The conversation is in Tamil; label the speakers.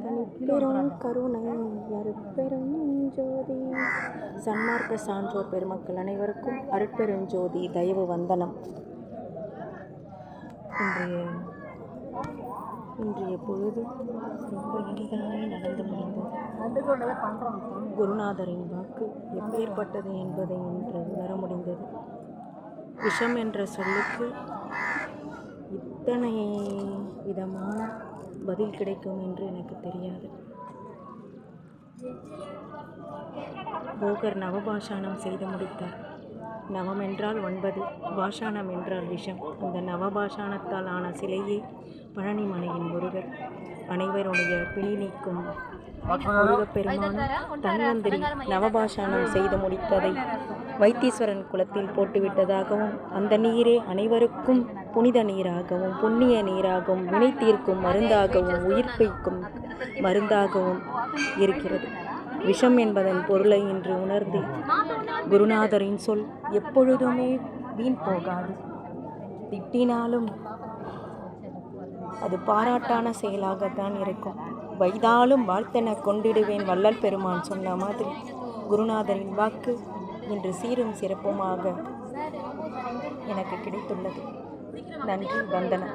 Speaker 1: தனிப்பெரும் கருணை அருட்பெரும் ஜோதி. சன்மார்க்க சான்றோர் பெருமக்கள் அனைவருக்கும் அருட்பெருஞ்சோதி தயவு வந்தனம். இன்றைய பொழுது ரொம்ப இனிதாய் நடந்து முடிந்தது. குருநாதரின் வாக்கு எப்பேற்பட்டது என்பதை இன்று உணர முடிந்தது. விஷம் என்ற சொல்லுக்கு இத்தனை விதமான பதில் கிடைக்கும் என்று எனக்கு தெரியாது. போகர் நவபாஷாணம் செய்து முடித்தார். நவம் என்றால் 9, பாஷாணம் என்றால் விஷம். அந்த நவபாஷாணத்தால் ஆன சிலையே பழனிமலையின் முருகர். அனைவருடைய பிணி நீக்கும் முருகப்பெருமான் தன்வந்திரி நவபாஷாணம் செய்து முடித்ததை வைத்தீஸ்வரன் குளத்தில் போட்டுவிட்டதாகவும், அந்த நீரே அனைவருக்கும் புனித நீராகவும், புண்ணிய நீராகவும், வினை தீர்க்கும் மருந்தாகவும், உயிர்ப்பிக்கும் மருந்தாகவும் இருக்கிறது. விஷம் என்பதன் பொருளை இன்று உணர்ந்து குருநாதரின் சொல் எப்பொழுதுமே வீண் போகாது. திட்டினாலும் அது பாராட்டான செயலாகத்தான் இருக்கும். வைதாலும் வாழ்த்தென கொண்டிடுவேன் வள்ளல் பெருமான் சொன்ன மாதிரி குருநாதரின் வாக்கு இன்று சீரும் சிறப்புமாக எனக்கு கிடைத்துள்ளது. நன்றி, வந்தனம்.